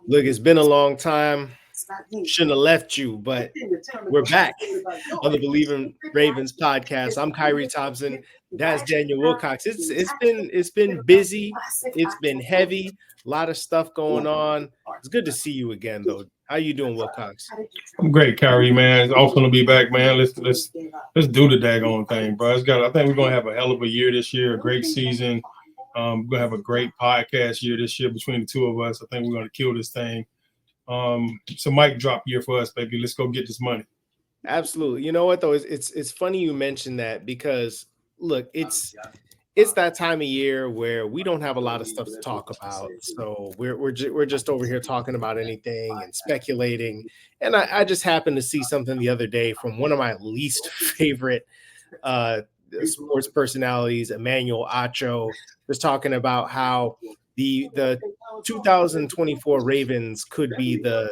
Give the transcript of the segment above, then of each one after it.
Look, it's been a long time. Shouldn't have left you, but we're back on the Believing Ravens podcast. I'm Khari Thompson. That's Daniel Wilcox. It's been busy. It's been heavy. A lot of stuff going on. It's good to see you again, though. How you doing, Wilcox? I'm great, Khari, man. It's awesome to be back, man. Let's do the daggone thing, bro. I think we're gonna have a hell of a year this year, a great season. We're gonna have a great podcast year this year between the two of us. I think we're gonna kill this thing. It's a mic drop year for us, baby. Let's go get this money. Absolutely. You know what though? It's funny you mentioned that because look, it's that time of year where we don't have a lot of stuff to talk about. So we're just over here talking about anything and speculating. And I just happened to see something the other day from one of my least favorite sports personalities, Emmanuel Acho, was talking about how the 2024 Ravens could be the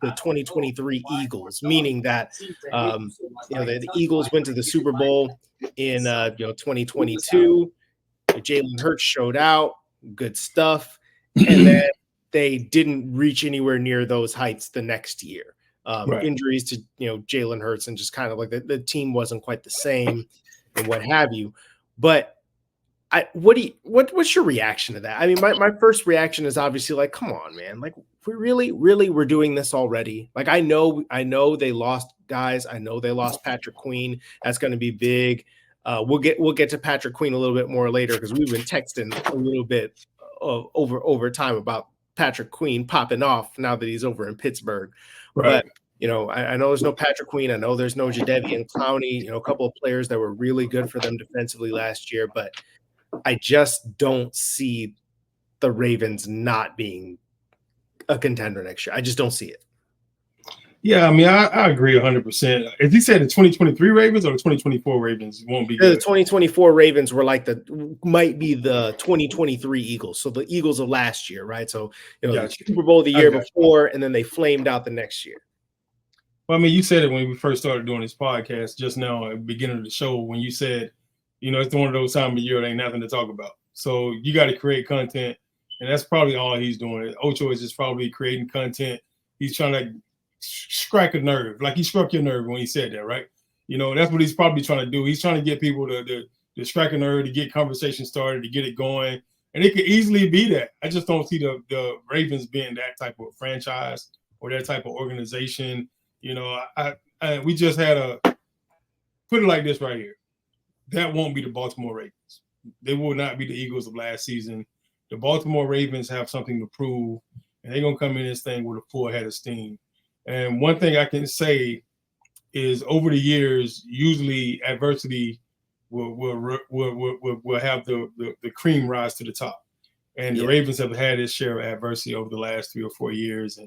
2023 Eagles, meaning that the Eagles went to the Super Bowl in 2022. Jalen Hurts showed out, good stuff, and then they didn't reach anywhere near those heights the next year. Right. Injuries to Jalen Hurts and just kind of like the team wasn't quite the same and what have you. But what's your reaction to that? I mean, my first reaction is obviously like, come on, man. Like, we really we're doing this already. Like, I know they lost guys. I know they lost Patrick Queen. That's going to be big. We'll get to Patrick Queen a little bit more later because we've been texting a little bit over time about Patrick Queen popping off now that he's over in Pittsburgh. Right. But I know there's no Patrick Queen. I know there's no Jadeveon Clowney. A couple of players that were really good for them defensively last year, but I just don't see the Ravens not being a contender next year. I just don't see it. Yeah, I mean, I agree 100%. If you said the 2023 Ravens or the 2024 Ravens won't be good. The 2024 Ravens were might be the 2023 Eagles. So the Eagles of last year, right? So, the Super Bowl the year before, and then they flamed out the next year. Well, I mean, you said it when we first started doing this podcast just now at the beginning of the show when you said, it's one of those times of year there ain't nothing to talk about. So you got to create content, and that's probably all he's doing. Ocho is just probably creating content. He's trying to strike a nerve, like he struck your nerve when he said that, right? That's what he's probably trying to do. He's trying to get people to strike a nerve, to get conversation started, to get it going. And it could easily be that. I just don't see the Ravens being that type of franchise or that type of organization. We just had put it like this right here. That won't be the Baltimore Ravens. They will not be the Eagles of last season. The Baltimore Ravens have something to prove, and they're going to come in this thing with a full head of steam. And one thing I can say is over the years, usually adversity will have the cream rise to the top. And the Ravens have had its share of adversity over the last 3 or 4 years.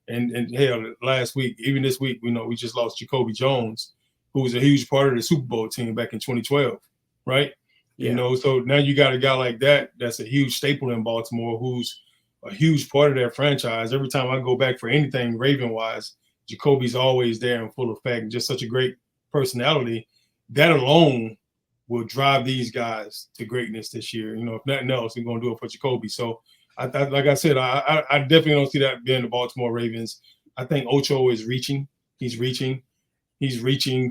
And hell, last week, even this week, we just lost Jacoby Jones, who was a huge part of the Super Bowl team back in 2012, right? Yeah. So now you got a guy like that that's a huge staple in Baltimore who's a huge part of that franchise. Every time I go back for anything Raven-wise, Jacoby's always there in full effect and just such a great personality. That alone will drive these guys to greatness this year. If nothing else, we're going to do it for Jacoby. So, like I said, I definitely don't see that being the Baltimore Ravens. I think Ocho is reaching. He's reaching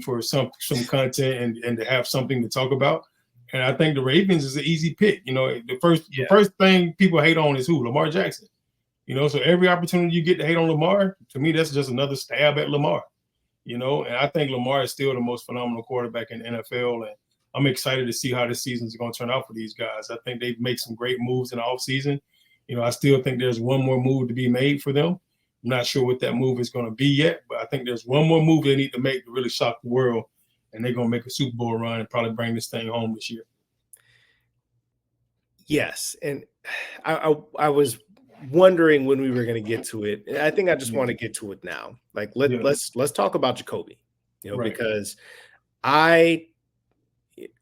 for some content and to have something to talk about. And I think the Ravens is an easy pick. The first thing people hate on is who? Lamar Jackson. So every opportunity you get to hate on Lamar, to me, that's just another stab at Lamar. And I think Lamar is still the most phenomenal quarterback in the NFL. And I'm excited to see how this season is going to turn out for these guys. I think they've made some great moves in the offseason. I still think there's one more move to be made for them. I'm not sure what that move is going to be yet, but I think there's one more move they need to make to really shock the world, and they're going to make a Super Bowl run and probably bring this thing home this year. Yes, and I was wondering when we were going to get to it. I think I just want to get to it now. Like let's talk about Jacoby, right. Because I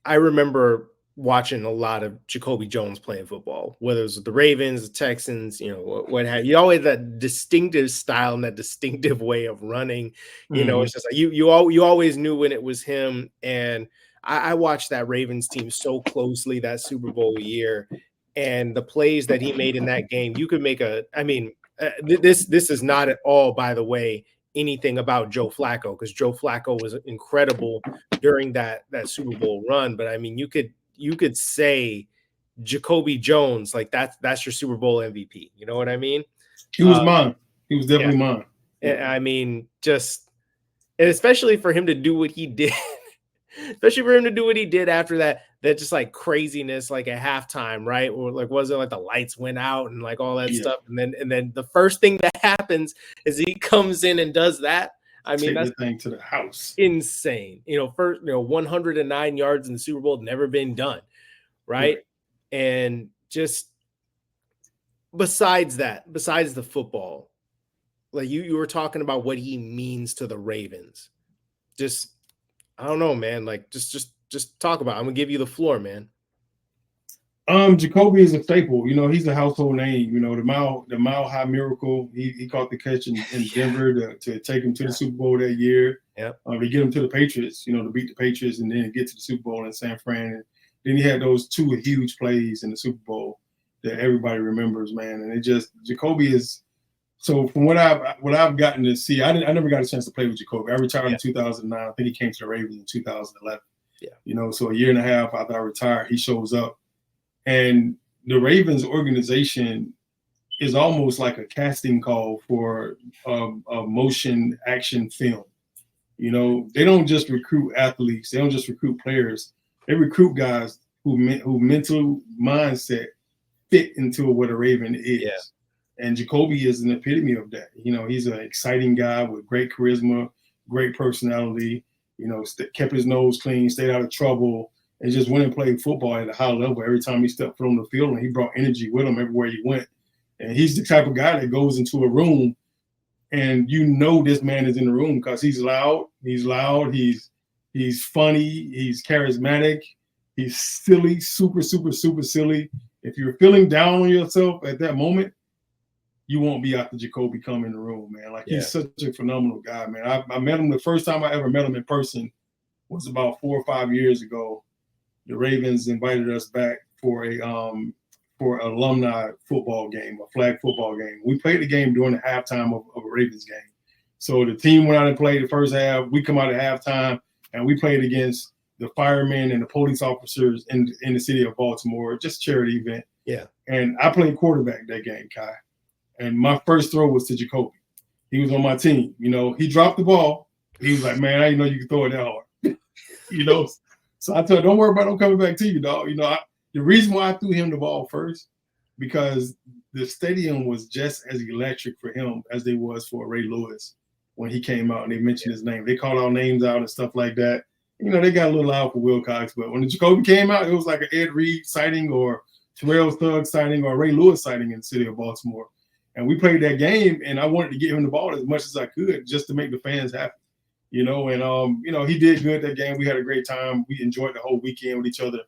remember watching a lot of Jacoby Jones playing football, whether it was the Ravens, the Texans, what have you. Always that distinctive style and that distinctive way of running. It's just like you always knew when it was him. And I watched that Ravens team so closely that Super Bowl year, and the plays that he made in that game. You could make This is not at all, by the way, anything about Joe Flacco, because Joe Flacco was incredible during that Super Bowl run. But I mean, you could say Jacoby Jones, like that's your Super Bowl MVP. You know what I mean? He was mine. He was definitely mine. I mean, just, and especially for him to do what he did, especially for him to do what he did after that just like craziness, like at halftime, right? Or like, was it like the lights went out and like all that stuff? And then the first thing that happens is he comes in and does that. I mean, that's the thing to the house. Insane. 109 yards in the Super Bowl, never been done. Right. And just besides the football, like you were talking about what he means to the Ravens. Just, I don't know, man. Like just talk about it. I'm gonna give you the floor, man. Jacoby is a staple. He's a household name. The mile high miracle. He caught the catch in Denver to take him to the Super Bowl that year. Yeah. To get him to the Patriots. To beat the Patriots and then get to the Super Bowl in San Fran. And then he had those two huge plays in the Super Bowl that everybody remembers, man. And Jacoby is. So from what I've gotten to see, I never got a chance to play with Jacoby. I retired in 2009. I think he came to the Ravens in 2011. Yeah. So a year and a half after I retired, he shows up. And the Ravens organization is almost like a casting call for a motion action film. They don't just recruit athletes. They don't just recruit players. They recruit guys who mental mindset fit into what a Raven is. Yeah. And Jacoby is an epitome of that. He's an exciting guy with great charisma, great personality, kept his nose clean, stayed out of trouble, and just went and played football at a high level every time he stepped foot on the field, and he brought energy with him everywhere he went. And he's the type of guy that goes into a room and this man is in the room because he's loud, he's funny, he's charismatic, he's silly, super, super, super silly. If you're feeling down on yourself at that moment, you won't be after Jacoby come in the room, man. Like, he's such a phenomenal guy, man. I met him, the first time I ever met him in person was about 4 or 5 years ago. The Ravens invited us back for an alumni football game, a flag football game. We played the game during the halftime of a Ravens game. So the team went out and played the first half. We come out at halftime, and we played against the firemen and the police officers in the city of Baltimore, just a charity event. Yeah. And I played quarterback that game, Kai. And my first throw was to Jacoby. He was on my team. He dropped the ball. He was like, man, I didn't know you could throw it that hard. So I told him, don't worry about it coming back to you, dog. The reason why I threw him the ball first, because the stadium was just as electric for him as they was for Ray Lewis when he came out and they mentioned his name. They called our names out and stuff like that. They got a little loud for Wilcox, but when the Jacoby came out, it was like an Ed Reed sighting or Terrell Thug sighting or Ray Lewis sighting in the city of Baltimore. And we played that game, and I wanted to get him the ball as much as I could just to make the fans happy, he did good that game. We had a great time. We enjoyed the whole weekend with each other.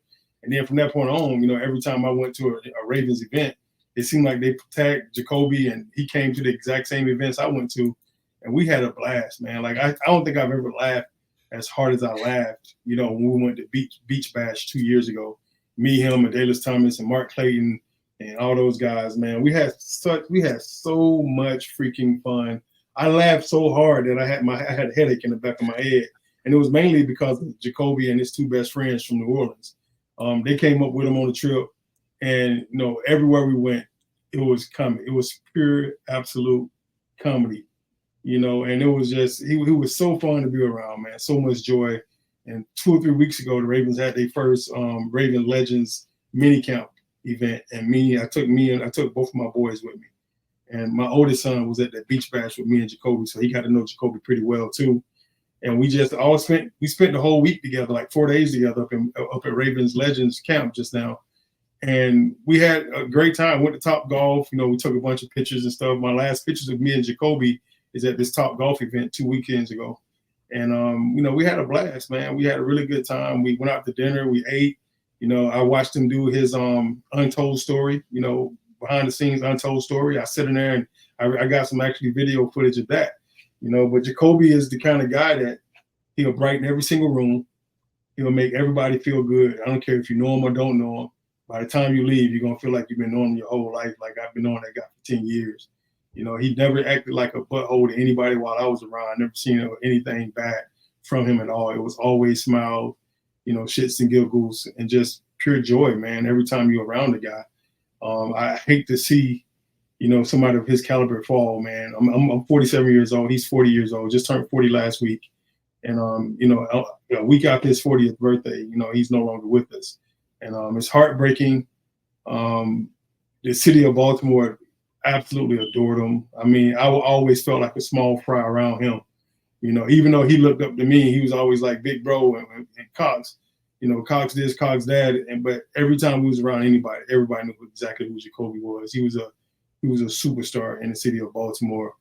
And then from that point on, every time I went to a Ravens event, it seemed like they tagged Jacoby, and he came to the exact same events I went to, and we had a blast, man. Like, I don't think I've ever laughed as hard as I laughed, when we went to Beach Bash 2 years ago. Me, him, and Daneil Thompson, and Mark Clayton, and all those guys, man. We had so much freaking fun. I laughed so hard that I had a headache in the back of my head, and it was mainly because of Jacoby and his two best friends from New Orleans. They came up with him on the trip, and everywhere we went, it was comedy. It was pure, absolute comedy, And it was just he was so fun to be around, man. So much joy. And 2 or 3 weeks ago, the Ravens had their first Ravens Legends mini camp event, and I took both of my boys with me. And my oldest son was at that Beach Bash with me and Jacoby, so he got to know Jacoby pretty well too. And we spent the whole week together, like 4 days together up at Ravens Legends camp just now. And we had a great time. Went to Top Golf. We took a bunch of pictures and stuff. My last pictures of me and Jacoby is at this Top Golf event 2 weekends ago. And we had a blast, man. We had a really good time. We went out to dinner. We ate. I watched him do his untold story. Behind the scenes untold story. I sit in there and I got some actually video footage of that. But Jacoby is the kind of guy that he'll brighten every single room. He'll make everybody feel good. I don't care if you know him or don't know him. By the time you leave, you're gonna feel like you've been knowing him your whole life. Like, I've been knowing that guy for 10 years. You know, he never acted like a butthole to anybody while I was around. I never seen anything bad from him at all. It was always smile, you know, shits and giggles, and just pure joy, man. Every time you're around the guy, I hate to see, you know, somebody of his caliber fall, man. I'm 47 years old. He's 40 years old. Just turned 40 last week, and you know, a week after his 40th birthday, you know, he's no longer with us, and it's heartbreaking. The city of Baltimore absolutely adored him. I mean, I always felt like a small fry around him. You know, even though he looked up to me, he was always like big bro and Cox. You know, Cox this, Cox that, but every time we was around anybody, everybody knew exactly who Jacoby was. He was a superstar in the city of Baltimore,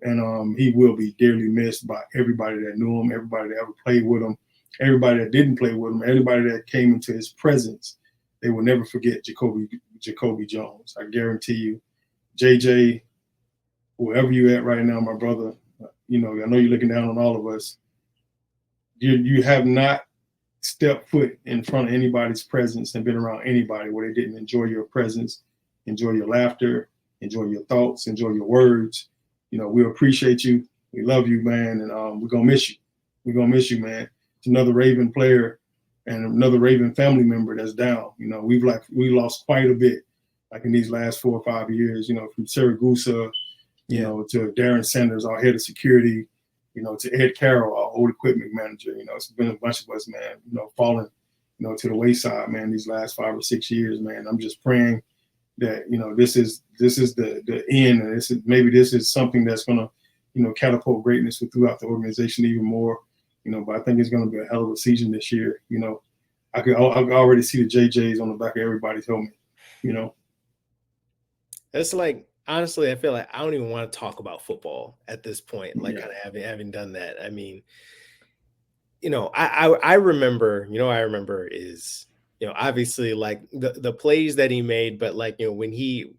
and he will be dearly missed by everybody that knew him, everybody that ever played with him, everybody that didn't play with him, everybody that came into his presence. They will never forget Jacoby Jones. I guarantee you. JJ, wherever you at right now, my brother, you know, I know you're looking down on all of us. You have not stepped foot in front of anybody's presence and been around anybody where they didn't enjoy your presence, enjoy your laughter, enjoy your thoughts, enjoy your words. You know, we appreciate you. We love you, man, and we're gonna miss you. We're gonna miss you, man. It's another Raven player and another Raven family member that's down. You know, we lost quite a bit, like in these last 4 or 5 years, you know, from Saragusa, you know, to Darren Sanders, our head of security, you know, to Ed Carroll, our old equipment manager. You know, it's been a bunch of us, man, you know, falling, you know, to the wayside, man, these last 5 or 6 years, man. I'm just praying that, you know, this is the end, and maybe this is something that's gonna, you know, catapult greatness throughout the organization even more, you know. But I think it's gonna be a hell of a season this year. You know, I can already see the JJs on the back of everybody's helmet, you know. It's like, honestly, I feel like I don't even want to talk about football at this point. Like, Yeah. kind of having done that. I mean, you know, I remember, you know, I remember is, you know, obviously like the plays that he made, but like, you know, when he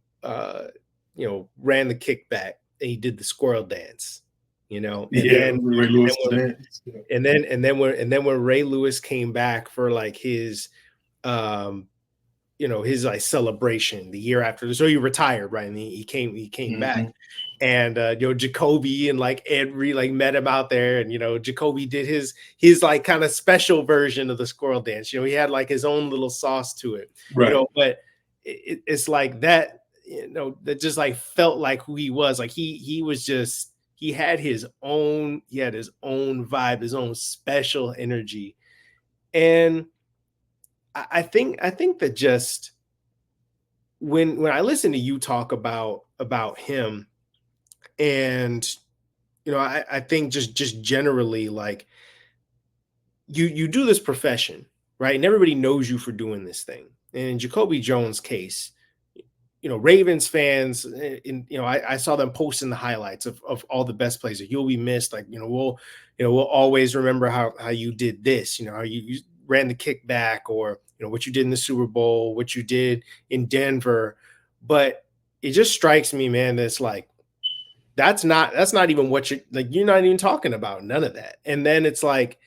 you know, ran the kickback and he did the squirrel dance, you know, and Yeah, then Ray Lewis dance. Yeah. and then when Ray Lewis came back for like his um you know, his like celebration the year after, so he retired, right? And he came back, and you know, Jacoby and like Ed Reed like met him out there, and you know, Jacoby did his like kind of special version of the squirrel dance. You know, he had like his own little sauce to it, Right. you know, but it's like that, you know, that just like felt like who he was. Like he was just, he had his own vibe, his own special energy. And I think that just when I listen to you talk about him, and you know, I think just generally, like, you do this profession, right? And everybody knows you for doing this thing. And in Jacoby Jones' case, you know, Ravens fans, you know, I saw them posting the highlights of all the best plays that you'll be missed. Like, you know, we'll always remember how you did this, you know, how you ran the kickback, or, you know, what you did in the Super Bowl, what you did in Denver. But it just strikes me, man, that's like, that's not even what you're not even talking about, none of that. And then it's like,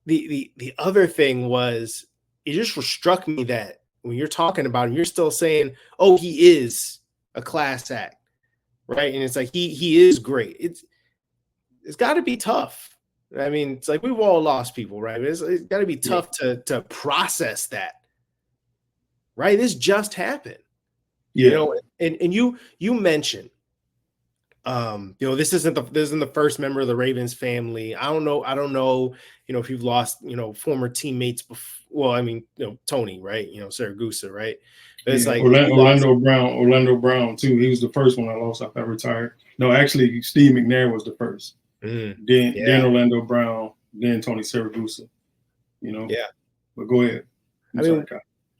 the other thing was, it just struck me that when you're talking about him, you're still saying, oh, he is a class act, right? And it's like, he is great. It's got to be tough. I mean, it's like, we've all lost people, right? It's got to be tough to process that, right? This just happened, you know. And you mentioned, you know, this isn't the first member of the Ravens family. I don't know, you know, if you've lost, you know, former teammates before. Well, I mean, you know, Tony, right? You know, Saragusa, right? But it's like Orlando Brown too. He was the first one I lost after I retired. No, actually, Steve McNair was the first. Then Orlando Brown, then Tony Saragusa. You know. Yeah. But go ahead.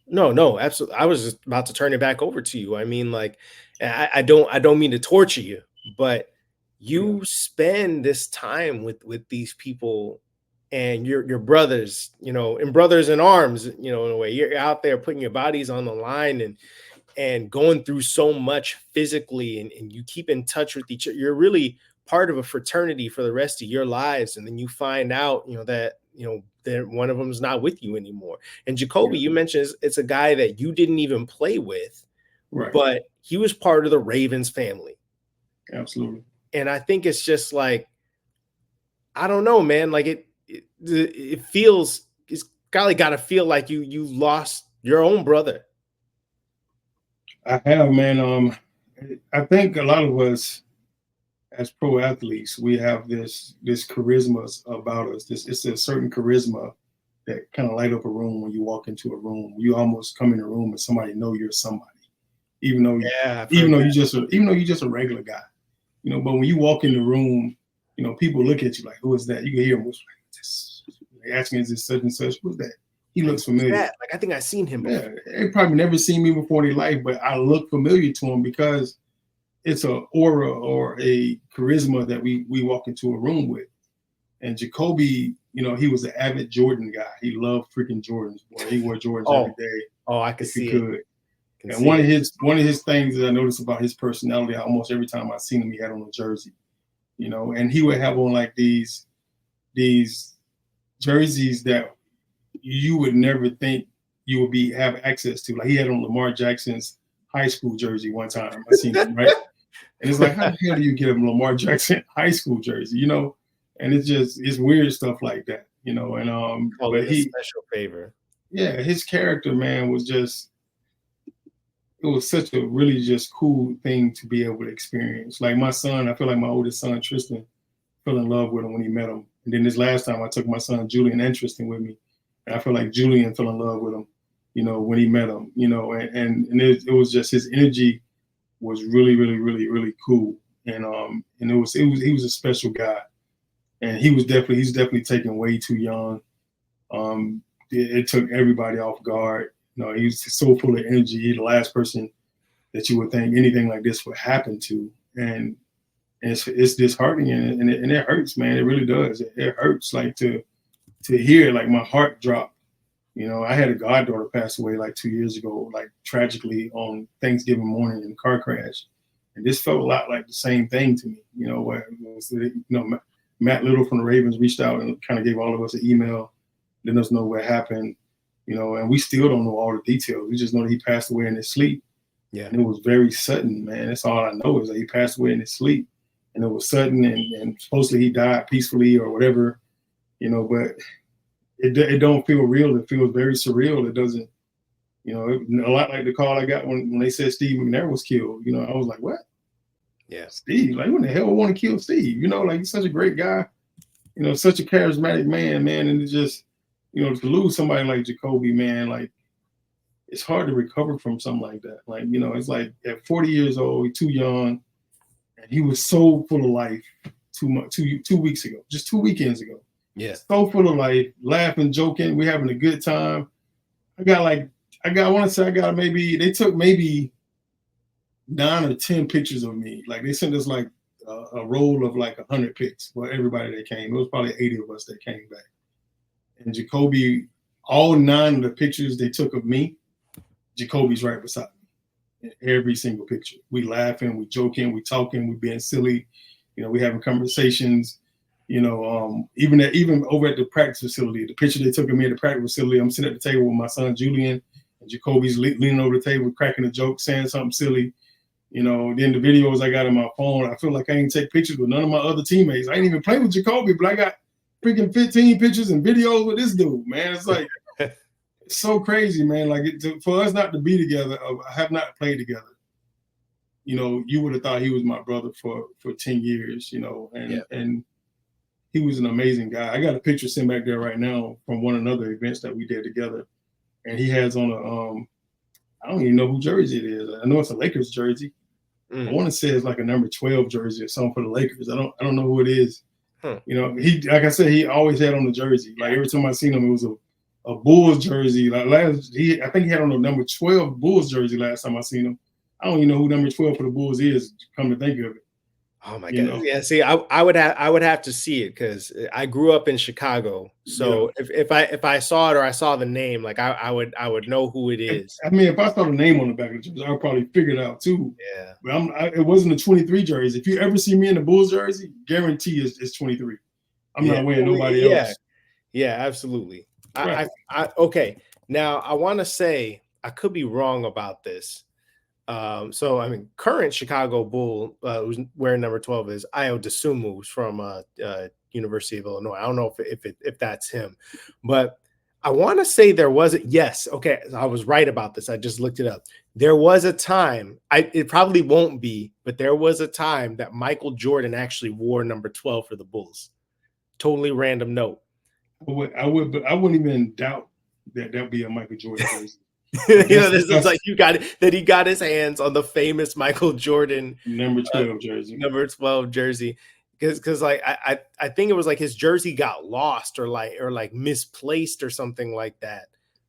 No, absolutely. I was just about to turn it back over to you. I mean, like, I don't mean to torture you, but you spend this time with these people, and your brothers, you know, and brothers in arms, you know, in a way. You're out there putting your bodies on the line and going through so much physically, and you keep in touch with each other. You're really part of a fraternity for the rest of your lives. And then you find out, you know, that, you know, that one of them is not with you anymore. And Jacoby, you mentioned it's a guy that you didn't even play with, right, but he was part of the Ravens family. Absolutely. And I think it's just like, I don't know, man. Like it feels, it's golly got to feel like you lost your own brother. I have, man. I think a lot of us as pro athletes, we have this charisma about us. It's a certain charisma that kind of light up a room when you walk into a room. You almost come in a room and somebody know you're somebody, even though you just a regular guy, you know. But when you walk in the room, you know, people look at you like, who is that? You can hear them asking, is this such and such? Who's that? He looks familiar. Like, I think I've seen him before. Yeah, they probably never seen me before in their life, but I look familiar to him because it's an aura or a charisma that we walk into a room with. And Jacoby, you know, he was an avid Jordan guy. He loved freaking Jordans. Boy, he wore Jordans every day. Oh, I could see it. And one of his things that I noticed about his personality, almost every time I seen him, he had on a jersey, you know, and he would have on like these jerseys that you would never think you would have access to. Like he had on Lamar Jackson's high school jersey one time. I seen him, right? And it's like, how the hell do you get a Lamar Jackson high school jersey, you know? And it's weird stuff like that, you know. And but he special favor. Yeah, his character, man, was just, it was such a really just cool thing to be able to experience. Like my son, I feel like my oldest son, Tristan, fell in love with him when he met him. And then this last time I took my son, Julian, and Tristan with me. And I feel like Julian fell in love with him, you know, when he met him, you know, and it was just, his energy was really, really, really, really cool. And he was a special guy. And he's definitely taken way too young. It took everybody off guard. You know, he was so full of energy. He's the last person that you would think anything like this would happen to. And it's disheartening, and it hurts, man. It really does. It hurts, like to hear, like my heart drop. You know, I had a goddaughter pass away like 2 years ago, like tragically on Thanksgiving morning in a car crash. And this felt a lot like the same thing to me, you know, where it was, you know, Matt Little from the Ravens reached out and kind of gave all of us an email, letting us know what happened, you know, and we still don't know all the details. We just know that he passed away in his sleep. Yeah. And it was very sudden, man. That's all I know, is that he passed away in his sleep. And it was sudden, and supposedly he died peacefully or whatever, you know, but it don't feel real. It feels very surreal. It doesn't, you know, a lot like the call I got when they said Steve McNair was killed. You know, I was like, what? Yeah, Steve, like, who in the hell would want to kill Steve? You know, like, he's such a great guy, you know, such a charismatic man, and it's just, you know, to lose somebody like Jacoby, man, like, it's hard to recover from something like that. Like, you know, it's like at 40 years old, he's too young, and he was so full of life 2 weeks ago, just 2 weekends ago. Yeah. So full of life, laughing, joking, we're having a good time. I want to say they took maybe 9 or 10 pictures of me. Like, they sent us like a roll of like 100 pics for everybody that came. It was probably 80 of us that came back. And Jacoby, all 9 of the pictures they took of me, Jacoby's right beside me in every single picture. We laughing, we joking, we talking, we being silly. You know, we having conversations. You know, even over at the practice facility, the picture they took of me at the practice facility, I'm sitting at the table with my son Julian, and Jacoby's leaning over the table, cracking a joke, saying something silly. You know, then the videos I got on my phone, I feel like I ain't take pictures with none of my other teammates. I ain't even play with Jacoby, but I got freaking 15 pictures and videos with this dude, man. It's like, it's so crazy, man. Like, for us not to be together, have not played together, you know, you would have thought he was my brother for 10 years, you know, and he was an amazing guy. I got a picture sitting back there right now from one of the other events that we did together. And he has on I don't even know who jersey it is. I know it's a Lakers jersey. I want to say it's like a number 12 jersey or something for the Lakers. I don't know who it is. You know, he, like I said, he always had on the jersey. Like, every time I seen him, it was a Bulls jersey. Like, I think he had on the number 12 Bulls jersey last time I seen him. I don't even know who number 12 for the Bulls is, come to think of it. Oh my God. Yeah. See, I would have to see it, because I grew up in Chicago. So if I saw it, or I saw the name, like I would know who it is. I mean, if I saw the name on the back of the jersey, I'll probably figure it out too. Yeah. But it wasn't a 23 jersey. If you ever see me in the Bulls jersey, guarantee it's 23. I'm not wearing nobody else. Yeah, absolutely. Right. Okay. Now I want to say, I could be wrong about this, So I mean, current Chicago Bull who's wearing number 12 is Io DeSumo, who's from University of Illinois. I don't know if that's him, but I want to say there was yes, okay, I was right about this. I just looked it up. There was a time, it probably won't be, but there was a time that Michael Jordan actually wore number 12 for the Bulls. Totally random note. But I wouldn't even doubt that would be a Michael Jordan jersey. This is like he got his hands on the famous Michael Jordan number 12 jersey. Number 12 jersey. Because like I think it was like his jersey got lost or like misplaced or something like that.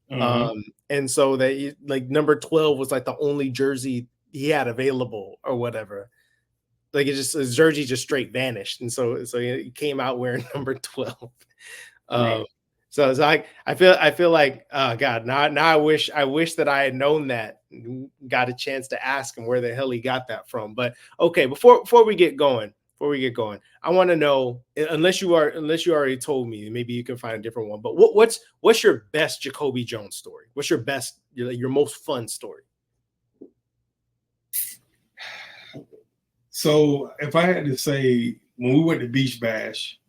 And so that like number 12 was like the only jersey he had available or whatever. Like his jersey just straight vanished. And so he came out wearing number 12. Right. So it's like I feel like God, now I wish that I had known that, got a chance to ask him where the hell he got that from. But okay, before we get going, I want to know, unless you already told me, maybe you can find a different one. But what's your best Jacoby Jones story? What's your best, your most fun story? So if I had to say, when we went to Beach Bash,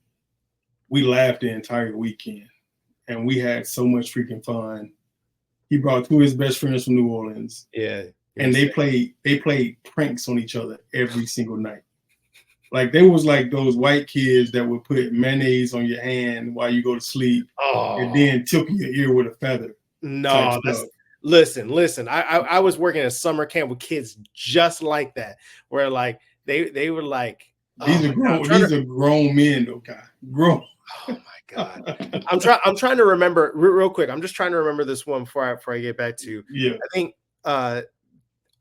we laughed the entire weekend. And we had so much freaking fun. He brought two of his best friends from New Orleans. Yeah. And they played pranks on each other every single night. Like they was like those white kids that would put mayonnaise on your hand while you go to sleep, and then tickle your ear with a feather. No, listen. I was working at summer camp with kids just like that, where like they were like, these are grown men though, guy. Grown. Oh my God. I'm trying to remember real quick. I'm just trying to remember this one before I get back to you. Yeah. I think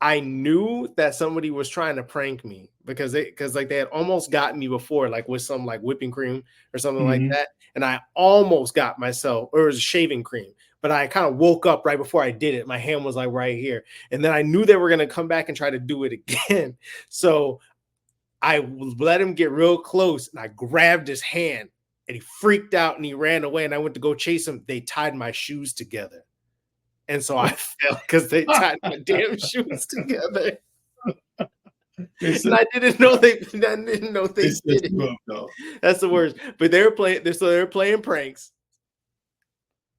I knew that somebody was trying to prank me because they had almost gotten me before, like with some like whipping cream or something like that. And I almost got myself, or it was shaving cream, but I kind of woke up right before I did it. My hand was like right here. And then I knew they were going to come back and try to do it again. So I let him get real close and I grabbed his hand. And he freaked out and he ran away. And I went to go chase him. They tied my shoes together. And so I fell because they tied my damn shoes together. And I didn't know they did it. That's the worst. But they were playing pranks.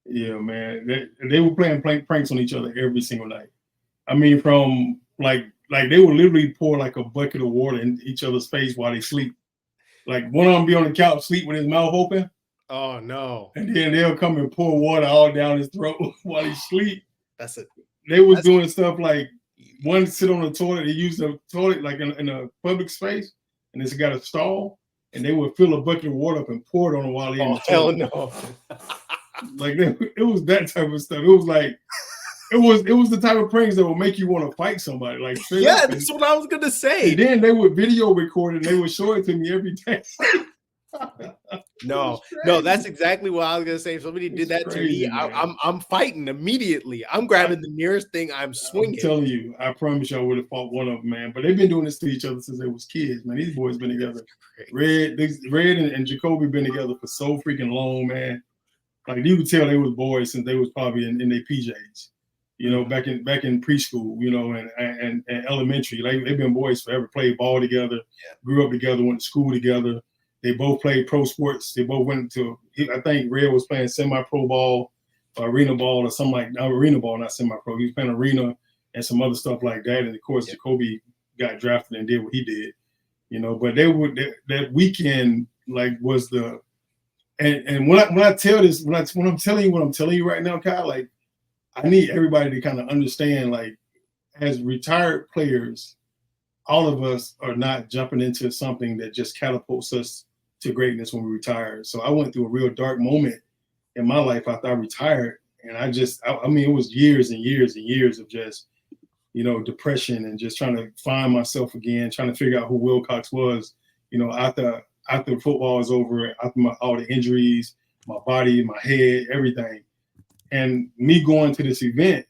Yeah, man. They were playing pranks on each other every single night. I mean, from like they would literally pour like a bucket of water in each other's face while they sleep. Like one of them be on the couch, sleep with his mouth open. Oh no! And then they'll come and pour water all down his throat while he sleep. They was doing stuff like one sit on the toilet. They use the toilet like in a public space, and it's got a stall, and they would fill a bucket of water up and pour it on him while he in the toilet. No! Like it was that type of stuff. It was like. It was the type of pranks that would make you want to fight somebody. Like that's what I was gonna say. And then they would video record it and they would show it to me every day. No, that's exactly what I was gonna say. If somebody did that crazy, to me, I'm fighting immediately. I'm grabbing the nearest thing. I'm swinging. I'm telling you, I promise you, I would have fought one of them, man. But they've been doing this to each other since they was kids, man. These boys been together. Red and Jacoby been together for so freaking long, man. Like you could tell they was boys since they was probably in their PJs. You know, back in preschool, you know, and elementary. Like they've been boys forever. Played ball together, grew up together, went to school together. They both played pro sports. They both went to. I think Red was playing semi-pro ball, arena ball, or something like arena ball, not semi-pro. He was playing arena and some other stuff like that. And of course, Jacoby got drafted and did what he did. You know, but that weekend like was the. And when I tell this, when I'm telling you what I'm telling you right now, Kyle, like. I need everybody to kind of understand, like, as retired players, all of us are not jumping into something that just catapults us to greatness when we retire. So I went through a real dark moment in my life after I retired. And I mean, it was years and years and years of just, you know, depression and just trying to find myself again, trying to figure out who Wilcox was, you know, after football was over, after all the injuries, my body, my head, everything. And me going to this event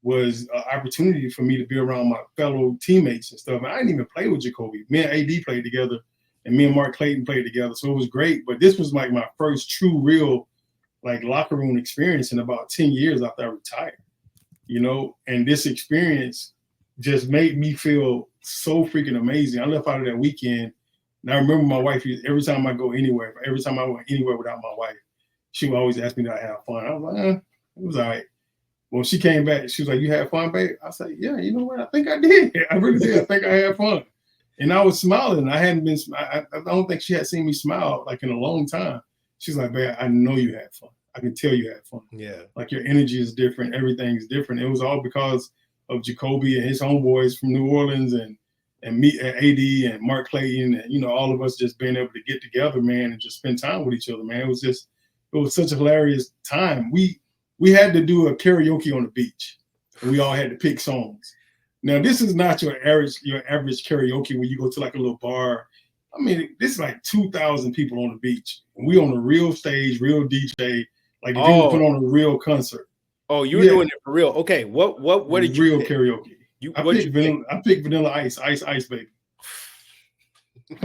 was an opportunity for me to be around my fellow teammates and stuff. And I didn't even play with Jacoby. Me and AD played together, and me and Mark Clayton played together. So it was great. But this was like my first true, real, like locker room experience in about 10 years after I retired. You know, and this experience just made me feel so freaking amazing. I left out of that weekend, and I remember my wife, every time I go anywhere, every time I went anywhere without my wife, she would always ask me, did I have fun? I was like, it was all right. When she came back, she was like, you had fun, babe? I said, yeah, you know what? I think I did. I really did. I think I had fun. And I was smiling. I hadn't been, I don't think she had seen me smile like in a long time. She's like, babe, I know you had fun. I can tell you had fun. Yeah. Like your energy is different. Everything's different. It was all because of Jacoby and his homeboys from New Orleans and me and AD and Mark Clayton and, you know, all of us just being able to get together, man, and just spend time with each other, man. It was such a hilarious time. We had to do a karaoke on the beach, and we all had to pick songs. Now, this is not your average karaoke where you go to like a little bar. I mean, this is like 2,000 people on the beach. And we on a real stage, real DJ, like if you put on a real concert. Oh, you were doing it for real. Okay, what did you real pick? Karaoke? I picked Vanilla Ice, Ice Baby. You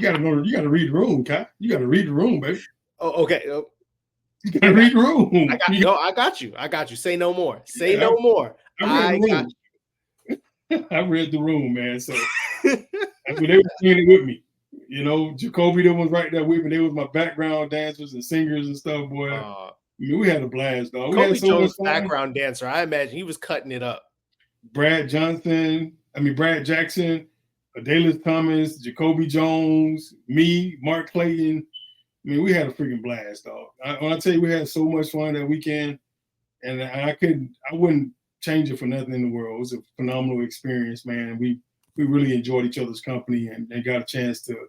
gotta read the room, Kai. You gotta read the room, baby. Oh, okay. You gotta read the room. I got you. Say no more. Say no more. I got you. I read the room, man. So they were doing it with me. You know, Jacoby, that was right there with me. They was my background dancers and singers and stuff, boy. I mean, we had a blast, dog. Jacoby Jones, background dancer. I imagine he was cutting it up. Brad Jackson, Daneil Thomas, Jacoby Jones, me, Mark Clayton. I mean, we had a freaking blast, dog. When I tell you we had so much fun that weekend, and I wouldn't change it for nothing in the world. It was a phenomenal experience, man. We really enjoyed each other's company and got a chance to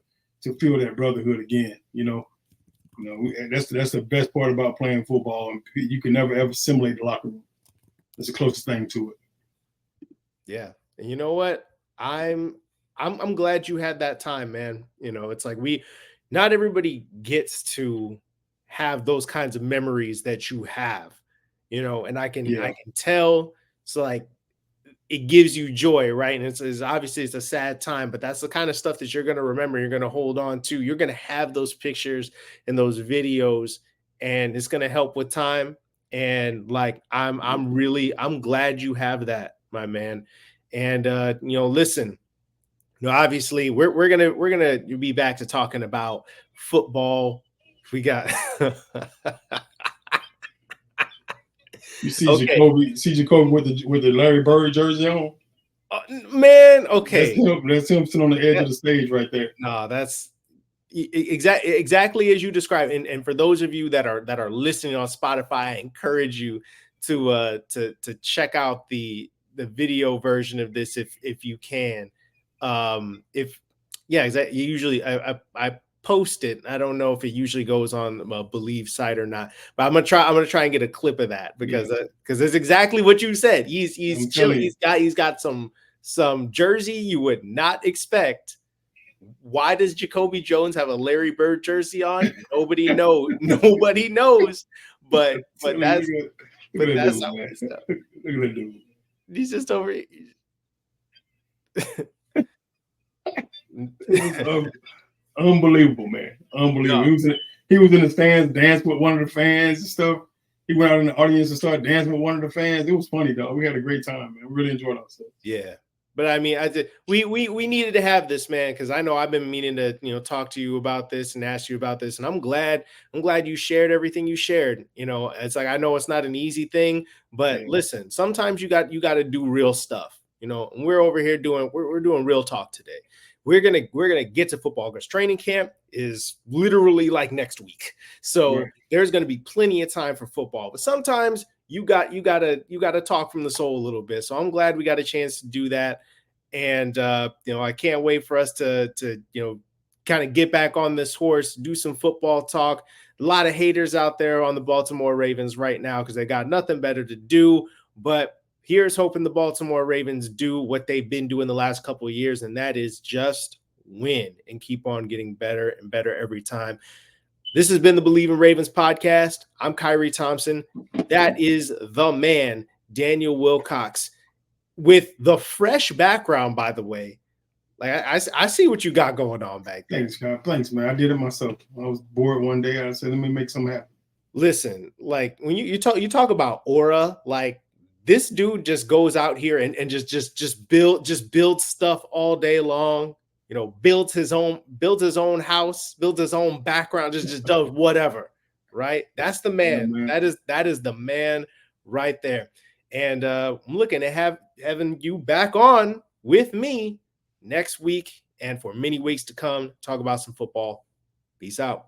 feel that brotherhood again. You know, that's the best part about playing football. And you can never ever simulate the locker room. It's the closest thing to it. Yeah, and you know what? I'm glad you had that time, man. You know, it's like not everybody gets to have those kinds of memories that you have. You know, and I can tell. So like it gives you joy, right? And it's obviously it's a sad time, but that's the kind of stuff that you're going to remember, you're going to hold on to. You're going to have those pictures and those videos, and it's going to help with time. And like I'm glad you have that, my man. And listen, obviously we're gonna be back to talking about football. We got You see Jacoby with the Larry Bird jersey on? Man, okay. That's him sitting on the edge of the stage right there. No, that's exactly as you described. And for those of you that are listening on Spotify, I encourage you to check out the video version of this if you can. Exactly. Usually I post it. I don't know if it usually goes on the Believe site or not, but I'm gonna try and get a clip of that because it's exactly what you said. He's chilling. He's got some jersey you would not expect. Why does Jacoby Jones have a Larry Bird jersey on? Nobody knows. Nobody knows. But that's how it's done. Look at that dude. He's just over here. Unbelievable, man. Unbelievable. Yeah. He was in the stands, danced with one of the fans and stuff. He went out in the audience and started dancing with one of the fans. It was funny, though. We had a great time, man. We really enjoyed ourselves. Yeah. But I mean, we needed to have this, man, because I know I've been meaning to talk to you about this and ask you about this, and I'm glad you shared everything you shared. It's like I know it's not an easy thing, but listen, sometimes you got to do real stuff. And we're over here doing real talk today. We're gonna get to football because training camp is literally like next week, so there's gonna be plenty of time for football. But sometimes you gotta talk from the soul a little bit. So I'm glad we got a chance to do that, and I can't wait for us to kind of get back on this horse, do some football talk. A lot of haters out there on the Baltimore Ravens right now because they got nothing better to do, but here's hoping the Baltimore Ravens do what they've been doing the last couple of years, and that is just win and keep on getting better and better every time. This has been the Believe in Ravens podcast. I'm Khari Thompson. That is the man, Daneil Wilcox, with the fresh background, by the way. Like I see what you got going on back there. Thanks, God. Thanks, man. I did it myself. I was bored one day. I said, let me make something happen. Listen, like when you talk about aura, like This dude just goes out here and just builds stuff all day long. You know, builds his own house, builds his own background, just does whatever. Right? That's the man. Yeah, man. That is the man right there. And I'm looking at having you back on with me next week and for many weeks to come. Talk about some football. Peace out.